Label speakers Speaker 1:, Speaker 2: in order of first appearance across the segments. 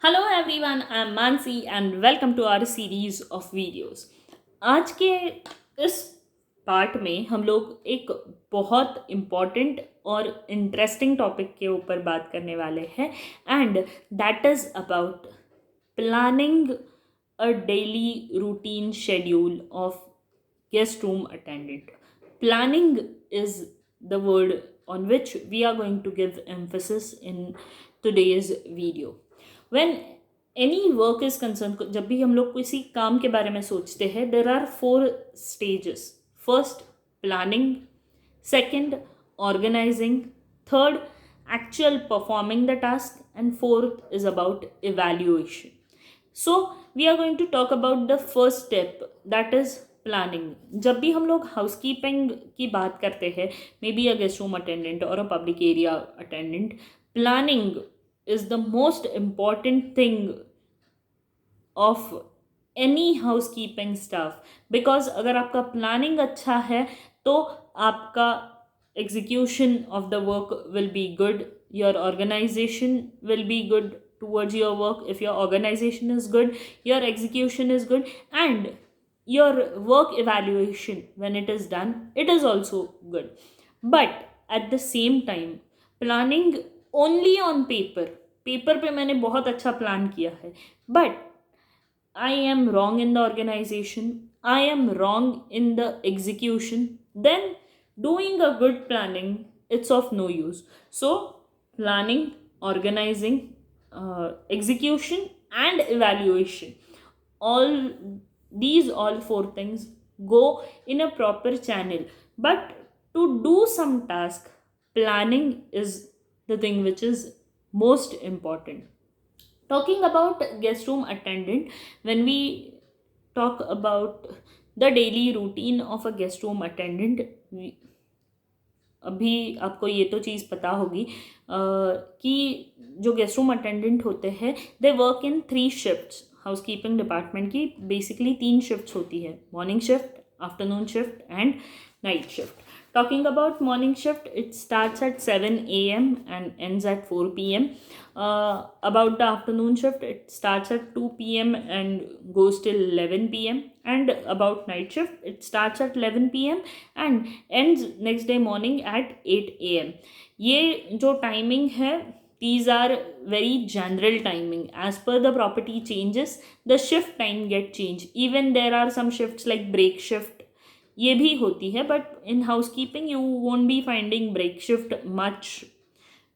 Speaker 1: Hello everyone, I am Mansi and welcome to our series of videos. आज के इस part में हम लोग एक बहुत इम्पॉर्टेंट और इंटरेस्टिंग टॉपिक के ऊपर बात करने वाले हैं and that is about planning a daily routine schedule of guest room attendant. Planning is the word on which we are going to give emphasis in today's video. When any work is concerned, जब भी हम लोग किसी काम के बारे में सोचते हैं, there are 4 stages. First, planning. Second, organizing. Third, actual performing the task. And fourth is about evaluation. So we are going to talk about the first step, that is planning. जब भी हम लोग हाउसकीपिंग की बात करते हैं, may be a guest room attendant और a public area attendant, planning is the most important thing of any housekeeping staff. Because अगर आपका प्लानिंग अच्छा है तो आपका execution of the work will be good, your organisation will be good towards your work. If your organization is good, your execution is good, and your work evaluation when it is done, it is also good. But at the same time, planning only on paper पे मैंने बहुत अच्छा plan किया है, but I am wrong in the organization, I am wrong in the execution, then doing a good planning, it's of no use. So planning, organizing, execution and evaluation, all all 4 things go in a proper channel. But to do some task, planning is the thing which is most important. Talking about guest room attendant, when we talk about the daily routine of a guest room attendant, अभी आपको ये तो चीज़ पता होगी कि जो guest room attendant होते हैं, they work in 3 shifts. Housekeeping department की बेसिकली 3 शिफ्ट्स होती है: morning shift, afternoon shift and night shift. Talking about morning shift, it starts at 7 a.m. and ends at 4 p.m. About the afternoon shift, it starts at 2 p.m. and goes till 11 p.m. And about night shift, it starts at 11 p.m. and ends next day morning at 8 a.m. ये जो timing है, these are very general timing. As per the property changes, the shift time get changed. Even there are some shifts like break shift, ये भी होती है, but in housekeeping you won't be finding break shift much.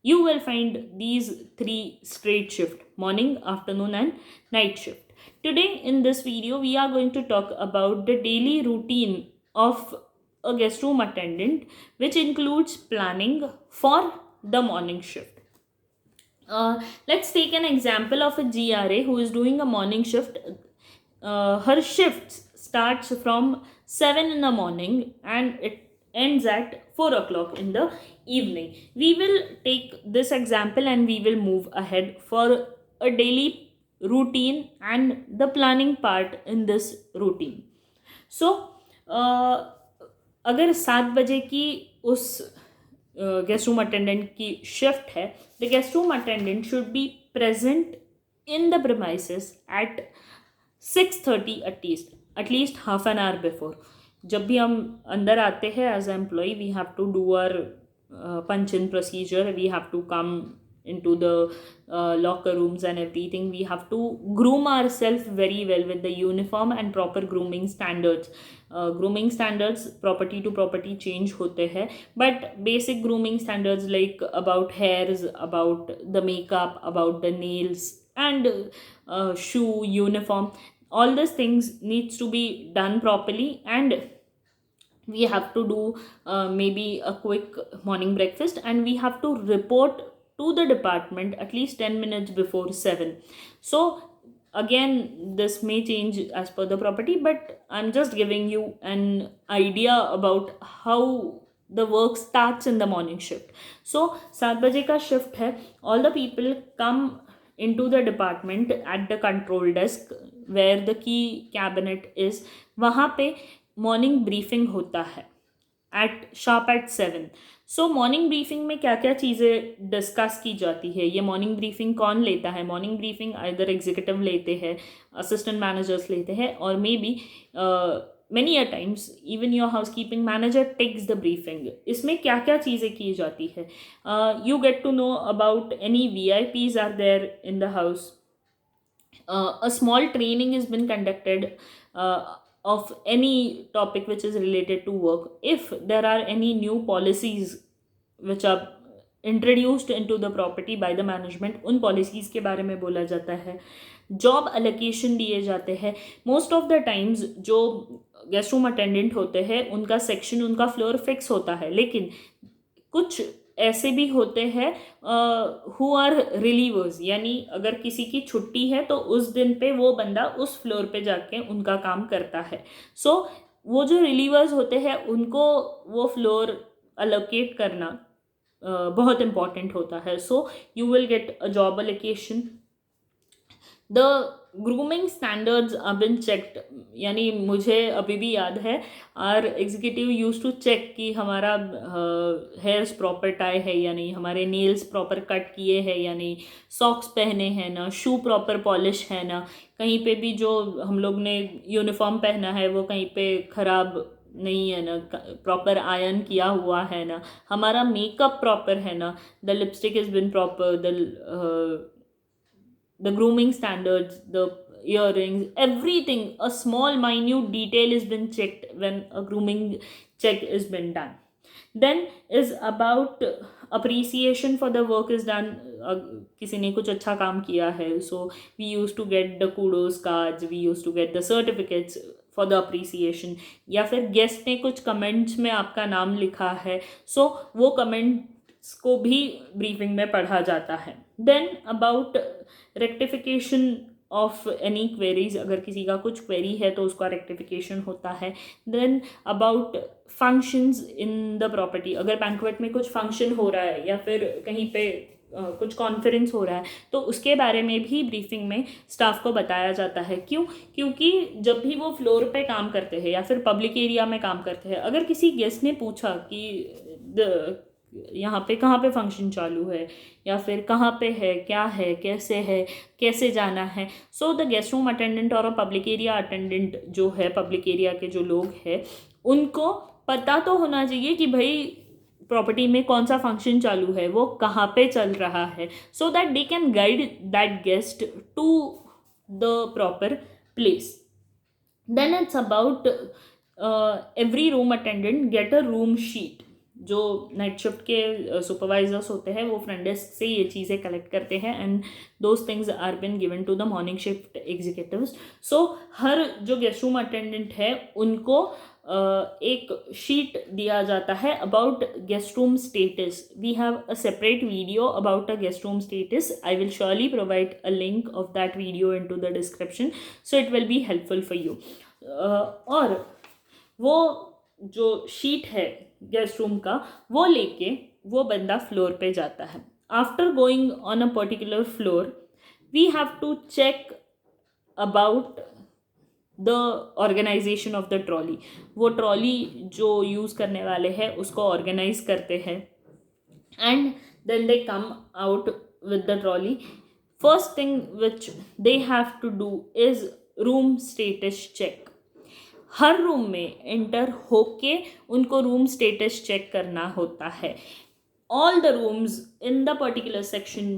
Speaker 1: You will find these 3 straight shift: morning, afternoon and night shift. Today in this video we are going to talk about the daily routine of a guest room attendant, which includes planning for the morning shift. Let's take an example of a GRA who is doing a morning shift. Her shift starts from 7 in the morning and it ends at 4 o'clock in the evening. We will take this example and we will move ahead for a daily routine and the planning part in this routine. So, अगर 7 बजे की उस guest room attendant की shift है, the guest room attendant should be present in the premises at 6:30 at least half an hour before. जब भी हम अंदर आते हैं as employ, we have to do our punch in procedure, we have to come into the locker rooms and everything. We have to groom ourselves very well with the uniform and proper grooming standards. Grooming standards property to property change होते हैं, but basic grooming standards like about hairs, about the makeup, about the nails and shoe, uniform, all these things needs to be done properly. And we have to do maybe a quick morning breakfast and we have to report to the department at least 10 minutes before 7. So again, this may change as per the property, but I'm just giving you an idea about how the work starts in the morning shift. So 7 baje ka shift hai, all the people come into the department at the control desk where the key cabinet is. वहाँ पे morning briefing होता है. At sharp at 7. So morning briefing में क्या क्या चीज़ें discuss की जाती है, ये मॉर्निंग ब्रीफिंग कौन लेता है? मॉर्निंग ब्रीफिंग आइदर एग्जीक्यूटिव लेते हैं, असिस्टेंट मैनेजर्स लेते हैं, और may be many a times even your housekeeping manager takes the briefing. इसमें क्या क्या चीज़ें की जाती है? You get to know about any VIPs are there in the house. A small training has been conducted of any topic which is related to work. If there are any new policies which are introduced into the property by the management, उन policies के बारे में बोला जाता है. Job allocation दिए जाते हैं. मोस्ट ऑफ द टाइम्स जो गेस्ट रूम अटेंडेंट होते हैं उनका सेक्शन, उनका फ्लोर फिक्स होता है, लेकिन कुछ ऐसे भी होते हैं हु आर रिलीवर्स, यानी अगर किसी की छुट्टी है तो उस दिन पे वो बंदा उस फ्लोर पे जाके उनका काम करता है. सो वो जो रिलीवर्स होते हैं उनको वो फ्लोर अलोकेट करना बहुत इम्पॉर्टेंट होता है. So you will get a job allocation. The grooming standards are being checked, यानी मुझे अभी भी याद है our executive use to check कि हमारा हेयर्स प्रॉपर टाई है या नहीं, हमारे नेल्स प्रॉपर कट किए हैं या नहीं, सॉक्स पहने हैं ना, शू प्रॉपर पॉलिश है ना, कहीं पे भी जो हम लोग ने यूनिफॉर्म पहना है वो कहीं पे ख़राब नहीं है ना, प्रॉपर आयरन किया हुआ है ना, हमारा मेकअप प्रॉपर है ना, the lipstick is been proper, the grooming standards, the earrings, everything, a small minute detail has been checked when a grooming check is been done. Then is about appreciation for the work is done. किसी ने कुछ अच्छा काम किया है, so we used to get the kudos cards, we used to get the certificates for the appreciation. या फिर guest ने कुछ कमेंट्स में आपका नाम लिखा है, so वो कमेंट्स को भी ब्रीफिंग में पढ़ा जाता है. Then about rectification of any queries, अगर किसी का कुछ क्वेरी है तो उसका रेक्टिफिकेशन होता है. Then about functions in the property, अगर बैंक्वेट में कुछ फंक्शन हो रहा है या फिर कहीं पे कुछ कॉन्फ्रेंस हो रहा है तो उसके बारे में भी ब्रीफिंग में स्टाफ को बताया जाता है. क्यों? क्योंकि जब भी वो फ्लोर पे काम करते हैं या फिर पब्लिक एरिया में काम करते हैं, अगर किसी गेस्ट ने पूछा कि यहाँ पे कहाँ पे फंक्शन चालू है या फिर कहाँ पे है, क्या है, कैसे जाना है, so the guest room attendant और पब्लिक एरिया अटेंडेंट जो है, पब्लिक एरिया के जो लोग हैं उनको पता तो होना चाहिए कि भाई प्रॉपर्टी में कौन सा फंक्शन चालू है, वो कहाँ पे चल रहा है, so that they can guide that guest to the proper place. Then it's about every room attendant get a room sheet. जो नाइट शिफ्ट के सुपरवाइजर्स होते हैं वो फ्रंट डेस्क से ये चीज़ें कलेक्ट करते हैं and those things are been given to the morning shift executives. So हर जो गेस्ट रूम अटेंडेंट है उनको एक शीट दिया जाता है about guest room status. We have a separate video about a guest room status. I will surely provide a link of that video in to the description, so it will be helpful for you. और वो जो sheet है guest room का वो लेके वो बंदा floor पे जाता है. After going on a particular floor we have to check about the organization of the trolley. वो ट्रॉली जो यूज़ करने वाले हैं उसको ऑर्गेनाइज करते हैं and then they come out with the trolley. First thing which they have to do is room status check. हर room में एंटर होके उनको रूम स्टेटस चेक करना होता है. All the rooms in the particular section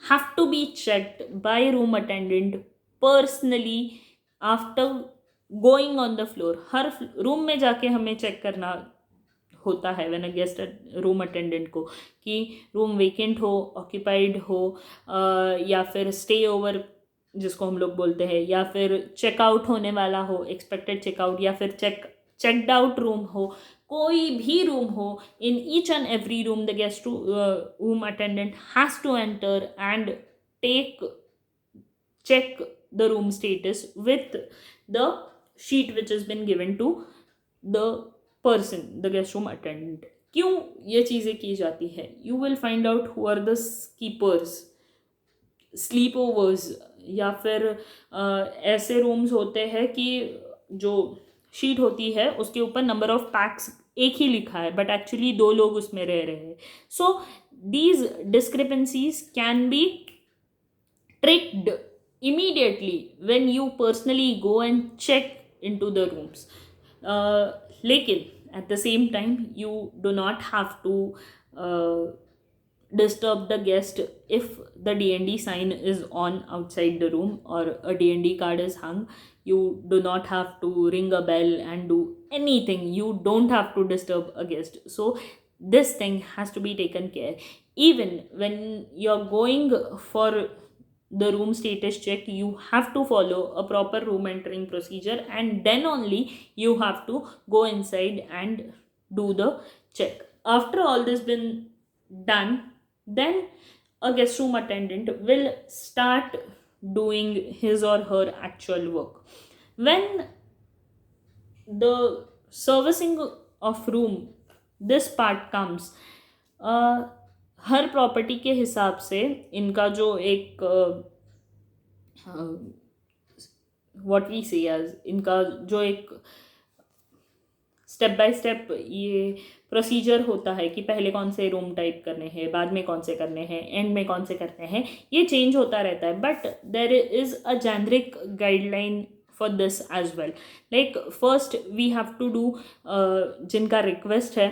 Speaker 1: have to be checked by room attendant personally after going on the floor. हर room में जाके हमें चेक करना होता है when a guest room attendant को कि रूम वेकेंट हो, ऑक्यूपाइड हो, या फिर स्टे ओवर जिसको हम लोग बोलते हैं, या फिर चेकआउट होने वाला हो, एक्सपेक्टेड चेकआउट, या फिर चेकड आउट रूम हो, कोई भी रूम हो. In each and every room the guest room attendant has to enter and check the room status with the sheet which has been given to the person, the guest room attendant. क्यों ये चीज़ें की जाती है? You will find out who are the keepers, sleepovers, या फिर ऐसे rooms होते हैं कि जो शीट होती है उसके ऊपर नंबर ऑफ पैक्स एक ही लिखा है बट एक्चुअली दो लोग उसमें रह रहे हैं. सो these discrepancies can be tricked immediately when you personally go and check into the rooms. लेकिन at the same time you do not have to uh, disturb the guest if the D&D sign is on outside the room or a D&D card is hung. You do not have to ring a bell and do anything. You don't have to disturb a guest. So this thing has to be taken care. Even when you're going for the room status check, you have to follow a proper room entering procedure, and then only you have to go inside and do the check. After all this been done, then a guest room attendant will start doing his or her actual work. When the servicing of room, this part comes, her property के हिसाब से इनका जो एक what we से इनका जो एक स्टेप बाय स्टेप ये प्रोसीजर होता है कि पहले कौन से रूम टाइप करने हैं, बाद में कौन से करने हैं, एंड में कौन से करने हैं, ये चेंज होता रहता है. But there is a generic guideline for this as well. Like first we have to do, जिनका रिक्वेस्ट है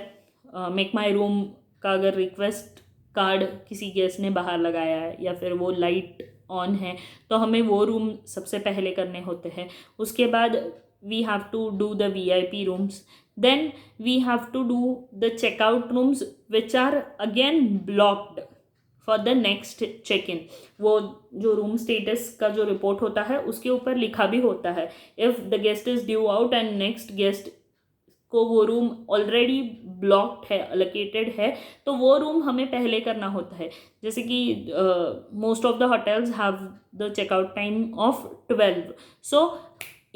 Speaker 1: मेक माई रूम का, अगर रिक्वेस्ट कार्ड किसी गेस्ट ने बाहर लगाया है या फिर वो लाइट ऑन है तो हमें वो रूम सबसे पहले करने होते हैं. उसके बाद we have to do the VIP rooms. then we have to do the checkout rooms which are again blocked for the next check-in. वो जो रूम स्टेटस का जो रिपोर्ट होता है उसके ऊपर लिखा भी होता है, if the guest is due out and next guest को वो रूम ऑलरेडी ब्लॉक्ड है, अलोकेटेड है, तो वो रूम हमें पहले करना होता है. जैसे कि most of the hotels have the checkout time of 12. So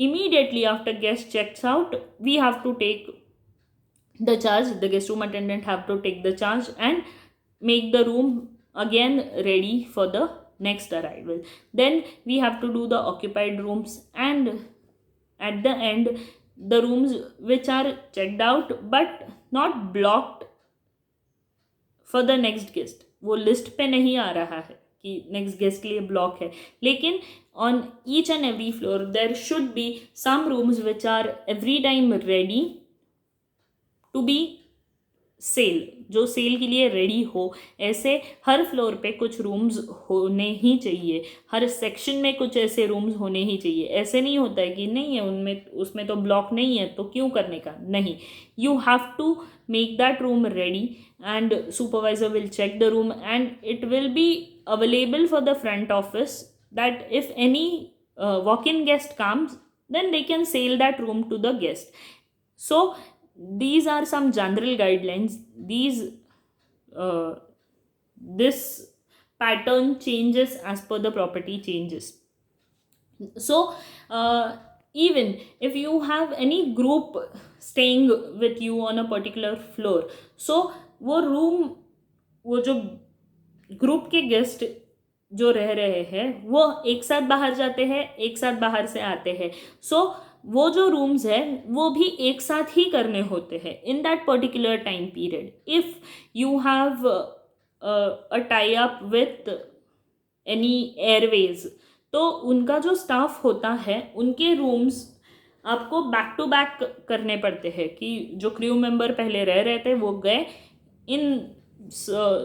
Speaker 1: immediately after guest checks out, we have to take the charge. The guest room attendant have to take the charge and make the room again ready for the next arrival. Then we have to do the occupied rooms, and at the end the rooms which are checked out but not blocked for the next guest, वो list पे नहीं आ रहा है कि next guest के लिए block है, लेकिन on each and every floor there should be some rooms which are every time ready to be sell, जो सेल के लिए रेडी हो. ऐसे हर फ्लोर पे कुछ रूम्स होने ही चाहिए, हर सेक्शन में कुछ ऐसे रूम्स होने ही चाहिए. ऐसे नहीं होता है कि नहीं है उनमें, उसमें तो ब्लॉक नहीं है तो क्यों करने का, नहीं. You have to make that room ready and supervisor will check the room and it will be available for the front office that if any walk-in guest comes then they can sail that room to the guest. So these are some general guidelines. This pattern changes as per the property changes. So even if you have any group staying with you on a particular floor, so वो room, वो जो group के guest जो रह रहे हैं वो एक साथ बाहर जाते हैं, एक साथ बाहर से आते हैं. सो वो जो रूम्स है वो भी एक साथ ही करने होते हैं in that particular time period. If you have a tie up with any Airways, तो उनका जो स्टाफ होता है उनके रूम्स आपको बैक टू बैक करने पड़ते हैं कि जो क्रू मेंबर पहले रह रहे थे वो गए, इन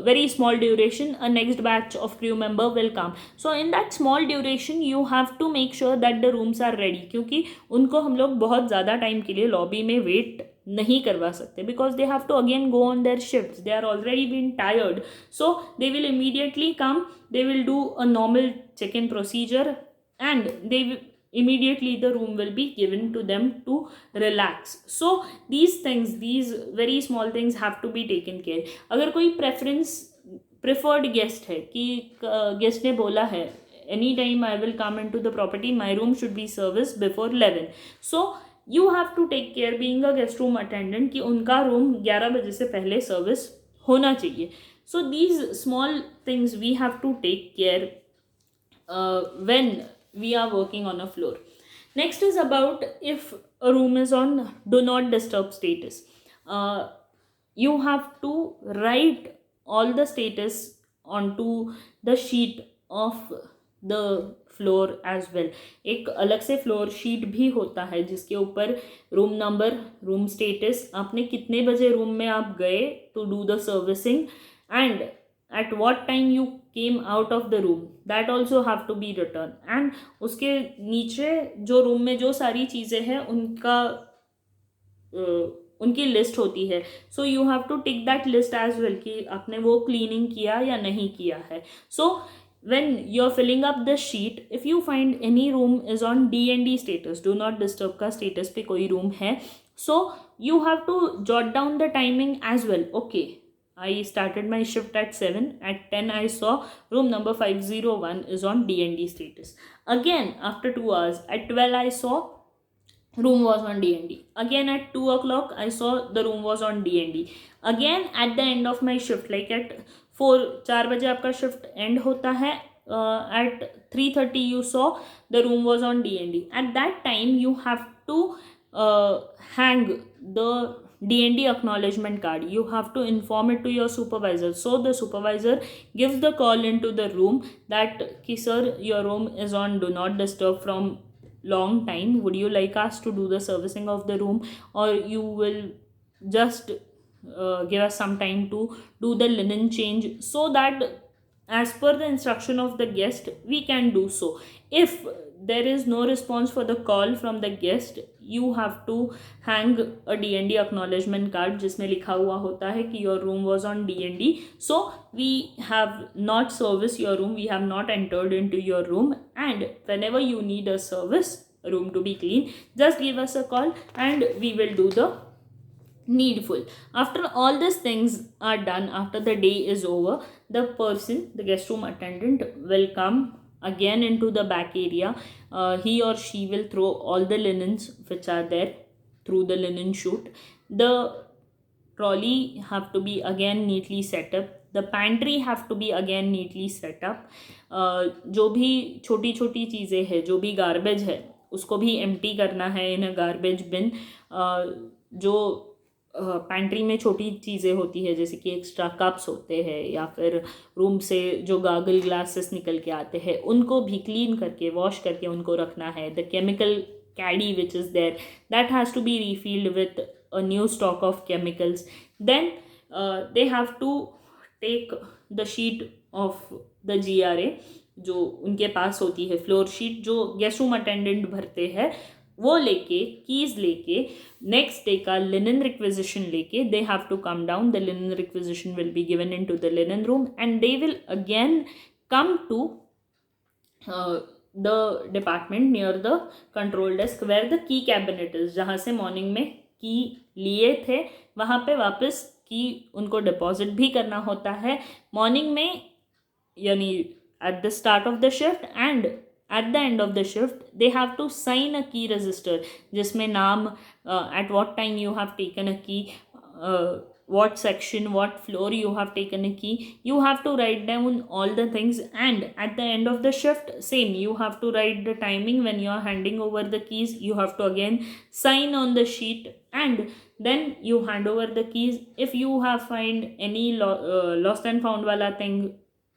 Speaker 1: very small duration a next batch of crew member will come. So in that small duration you have to make sure that the rooms are ready, क्योंकि उनको हम लोग बहुत ज़्यादा टाइम के लिए लॉबी में वेट नहीं करवा सकते, because they have to again go on their shifts, they are already been tired. So they will immediately come, they will do a normal check-in procedure and they will immediately the room will be given to them to relax. So these things, these very small things have to be taken care. अगर कोई preferred guest है कि guest ने बोला है any time I will come into the property, my room should be serviced before 11, so you have to take care being a guest room attendant कि उनका room 11 बजे से पहले सर्विस होना चाहिए. So these small things we have to take care when we are working on a floor. Next is about if a room is on do not disturb status. you have to write all the status onto the sheet of the floor as well. एक अलग से floor sheet भी होता है जिसके ऊपर room number, room status, आपने कितने बजे रूम में आप गए to do the servicing, and at what time you came out of the room, that also have to be return. And उसके नीचे जो रूम में जो सारी चीज़ें हैं उनकी लिस्ट होती है. So you have to tick that list as well कि आपने वो क्लीनिंग किया या नहीं किया है. सो when you're filling up the sheet, if you find any room is on D&D status, do not disturb का status पे कोई room है, so you have to jot down the timing as well. Okay, I started my shift at 7, at 10 I saw room number 501 is on D&D status. Again after 2 hours at 12 I saw room was on D&D. Again at 2 o'clock I saw the room was on D&D. Again at the end of my shift, like at 4 बजे आपका shift and होता है, at 3:30 you saw the room was on D&D. At that time you have to hang the D&D acknowledgement card. You have to inform it to your supervisor, so the supervisor gives the call into the room that ki sir, your room is on do not disturb from long time, would you like us to do the servicing of the room, or you will just give us some time to do the linen change, so that as per the instruction of the guest we can do so. If there is no response for the call from the guest, you have to hang a D&D acknowledgement card जिसमें लिखा हुआ होता है कि your room was on D&D, so we have not serviced your room, we have not entered into your room, and whenever you need a service, a room to be clean, just give us a call and we will do the needful. After all these things are done, after the day is over, the person, the guest room attendant, will come again into the back area. He or she will throw all the linens which are there through the linen chute. The trolley have to be again neatly set up. The pantry have to be again neatly set up. जो भी छोटी छोटी चीज़ें हैं, जो भी garbage है, उसको भी एम्प्टी करना है इन अ गार्बेज बिन. जो पैंट्री में छोटी चीज़ें होती है जैसे कि एक्स्ट्रा कप्स होते हैं या फिर रूम से जो गागल ग्लासेस निकल के आते हैं, उनको भी क्लीन करके वॉश करके उनको रखना है. The chemical caddy which is there, that has to be refilled with a new stock of chemicals. Then they have to take the sheet of the GRA जो उनके पास होती है, फ्लोर शीट जो गेस्ट रूम अटेंडेंट भरते हैं, वो लेके कीज लेके नेक्स्ट डे का लिनन रिक्विजिशन लेके they have to come down. The linen requisition will be given in to the linen room and they will again come to the department near the control desk where the key cabinet is, जहाँ से morning में की लिए थे वहाँ पे वापस की उनको डिपॉजिट भी करना होता है मॉर्निंग में, यानी at the start of the shift, and at the end of the shift they have to sign a key register जिसमें नाम, at what time you have taken a key, what section, what floor you have taken a key, you have to write down all the things. And at the end of the shift, same, you have to write the timing when you are handing over the keys. You have to again sign on the sheet and then you hand over the keys. If you have find any lost and found wala thing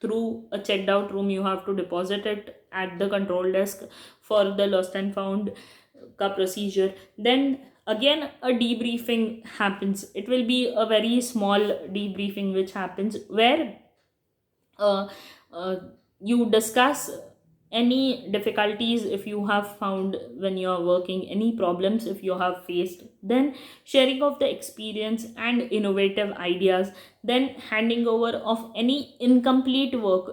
Speaker 1: through a checked out room, you have to deposit it at the control desk for the lost and found ka procedure. Then again a debriefing happens. It will be a very small debriefing which happens where you discuss any difficulties if you have found when you are working, any problems if you have faced, then sharing of the experience and innovative ideas, then handing over of any incomplete work.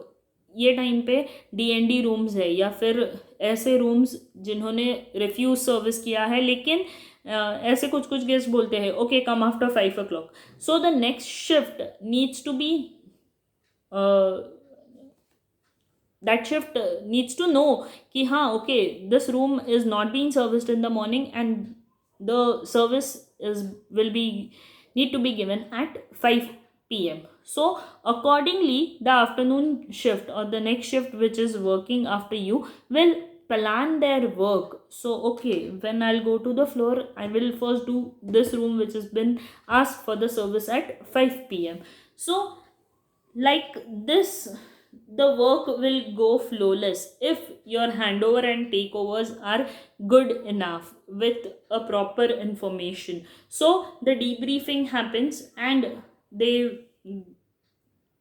Speaker 1: ये time पे D&D rooms है या फिर ऐसे rooms जिन्होंने refuse service किया है, लेकिन ऐसे कुछ कुछ गेस्ट बोलते हैं okay come after 5 o'clock, so the next shift needs to be that shift needs to know कि हाँ okay this room is not being serviced in the morning and the service will be need to be given at 5 p.m. So accordingly the afternoon shift or the next shift which is working after you will plan their work. So okay, when I'll go to the floor, I will first do this room which has been asked for the service at 5 p.m. So like this, the work will go flawless if your handover and takeovers are good enough with a proper information. So the debriefing happens and they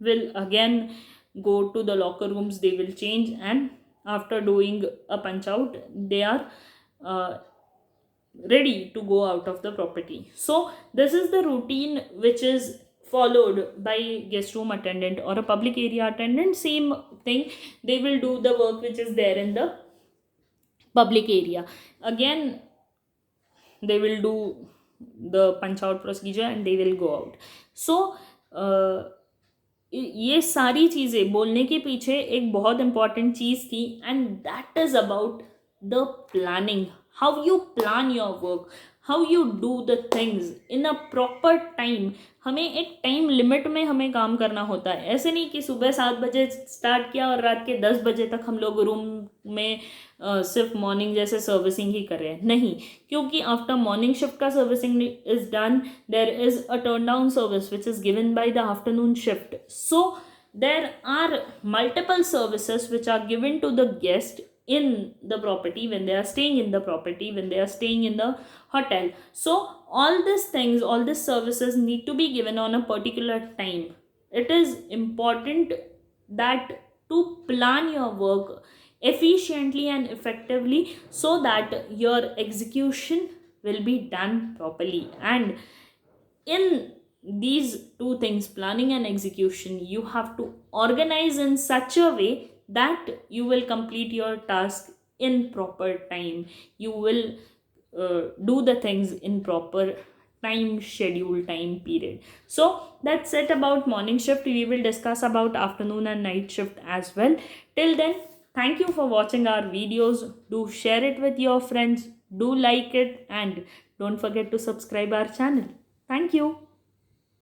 Speaker 1: will again go to the locker rooms, they will change, and after doing a punch out, they are uh, ready to go out of the property. So this is the routine which is followed by guest room attendant or a public area attendant. Same thing, they will do the work which is there in the public area. Again, they will do the punch out procedure and they will go out. So ये सारी चीज़ें बोलने के पीछे एक बहुत important चीज़ थी, and that is about the planning. How you plan your work, how you do the things in a proper time. हमें एक टाइम लिमिट में हमें काम करना होता है. ऐसे नहीं कि सुबह 7 बजे स्टार्ट किया और रात के 10 बजे तक हम लोग रूम में सिर्फ मॉर्निंग जैसे सर्विसिंग ही कर रहे हैं. नहीं, क्योंकि आफ्टर मॉर्निंग शिफ्ट का servicing is done, there is a turn down service which is given by the afternoon shift. So there are multiple services which are given to the guest in the property when they are staying in the property, when they are staying in the hotel. So all these things, all these services need to be given on a particular time. It is important that to plan your work efficiently and effectively so that your execution will be done properly. And in these two things, planning and execution, you have to organize in such a way that you will complete your task in proper time. You will do the things in proper time schedule, time period. So that's it about morning shift. We will discuss about afternoon and night shift as well. Till then, thank you for watching our videos. Do share it with your friends, do like it, and don't forget to subscribe our channel. Thank you.